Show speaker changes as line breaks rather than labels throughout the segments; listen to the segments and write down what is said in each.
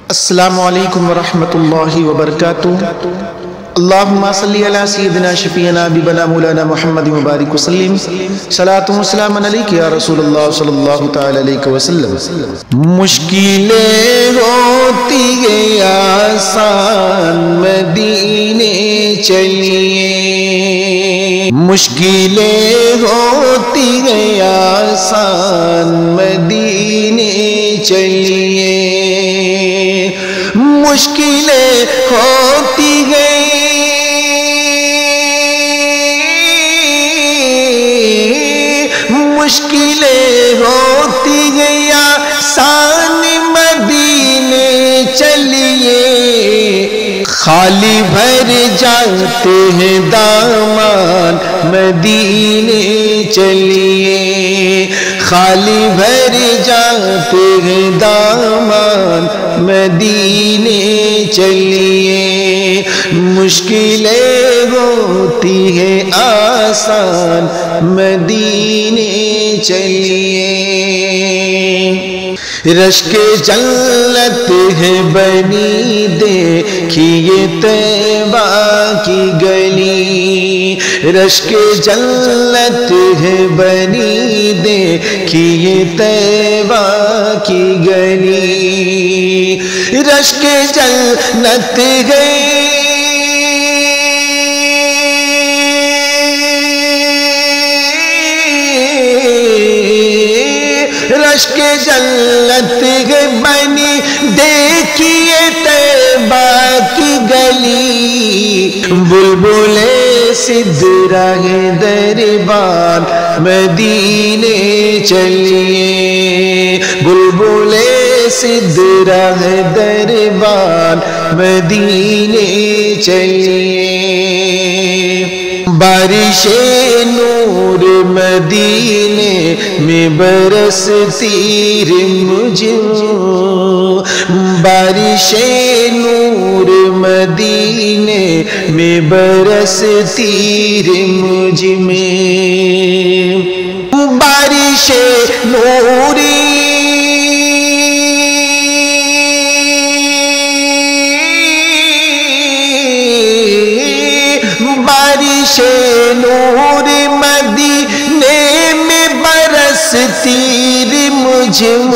السلام علیکم ورحمۃ اللہ وبرکاتہ۔ اللہم صلی علی سیدنا شفیعنا حبیبنا مولانا محمد مبارک وسلم۔ صلاۃ و سلام علیک یا رسول اللہ صلی اللہ تعالی علیہ وسلم۔ مشکلیں ہوتی ہیں آسان مدینے چلیے، مشکلیں ہوتی ہیں آسان مدینے چلیے، مشکلیں ہوتی ہیں مشکلیں ہوتی ہیں آسان مدینے چلیے، خالی بھر جاتے ہیں دامان مدینے چلیے، خالی بھر جاتے ہیں دامان مدینے چلیے، مشکلیں ہوتی ہیں آسان مدینے چلیے، رشک جنت ہے بنی دیکھیے طیبہ کی گلی، رشک جنت ہے بنی دیکھیے طیبہ کی گلی، رشک جنت ہے رشک جنت بنی دیکھیے طیبہ کی گلی، بلبلے سدرہ دربان مدینے چلیے، بلبلے سدرہ دربان مدینے چلیے، بارش نور مدینے میں برستی رمجھم، بارش نور مدینے میں برستی رمجھم، بارش نوری بارش نور مدینے میں برستی رمجھم،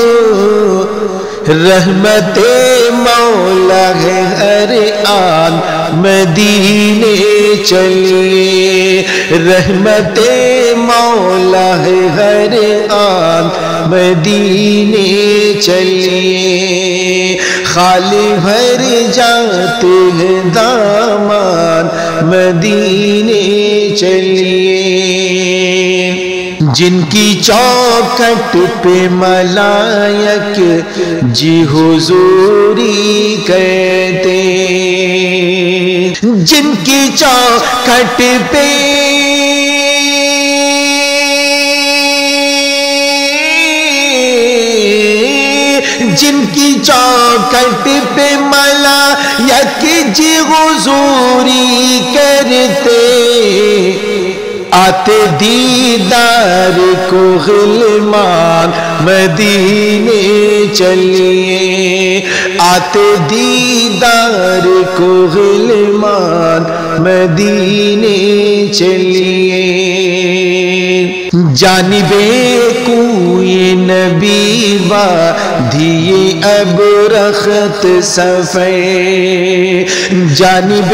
رحمت مولا ہے ہر آن مدینے چلیے، رحمت مولا ہے ہر آن مدینے چلیے، خالی بھر جاتے ہیں دامان مدینے چلیے، جن کی چوکھٹ پہ ملائک جی حضوری کہتے، جن کی چوکھٹ پہ جن کی چوکھٹ پہ ملائک جی حضوری کرتے، آتے دیدار کو غلمان مدینے چلیے، آتے دیدار کو غلمان مدینے چلیے، جانب کوئے نبی وادی اب رخت صفے، جانب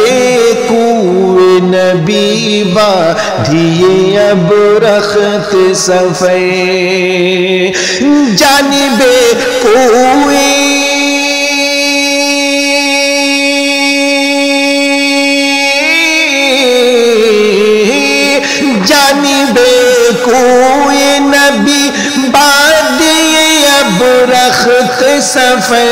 کوئے نبی وادی اب رخت صفے، جانب کوئے جانب کوئے نبی بادی اب رخت صفے،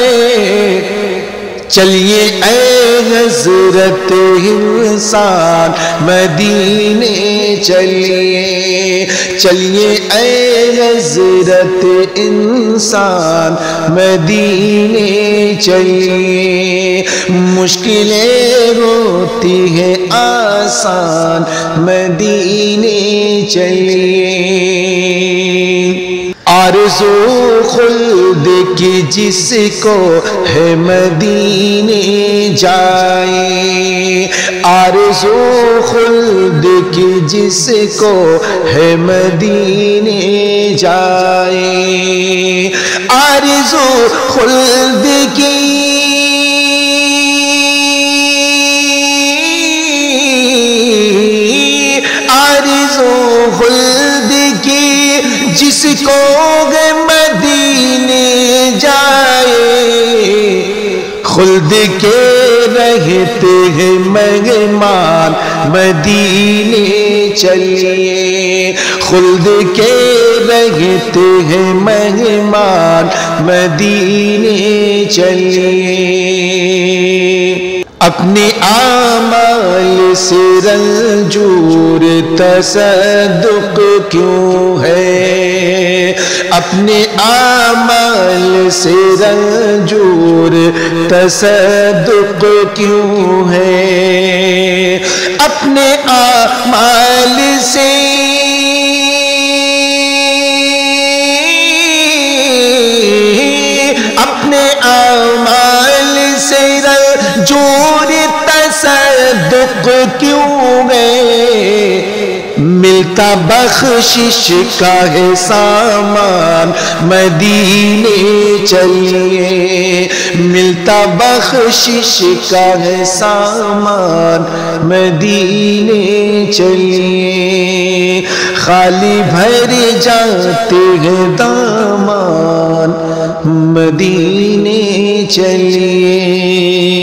چلیے اے حضرت انسان مدینے چلیے، چلیے اے حضرت انسان مدینے چلیے، مشکلیں ہوتی ہیں آسان مدینے چلیے، اور آرزو خلد کی جس کو ہے مدینے جائے، آرزو خلد کی جس کو ہے مدینے جائے، آرزو خلد کی خلد کی جس کو گے مدینے جائے، خلد کے رہتے ہیں مہمان مدینے چلیے، خلد کے رہتے ہیں مہمان مدینے چلیے، اپنے اعمال سے رنجور تصدق کیوں ہے، اپنے اعمال سے رنجور تصدق کیوں ہے، اپنے اعمال سے رنجور تصدق کیوں ہے، ملتا بخشش کا ہے سامان مدینے چلیے، ملتا بخشش کا ہے سامان مدینے چلیے، خالی بھر جاتے ہیں دامان مدینے چلیے۔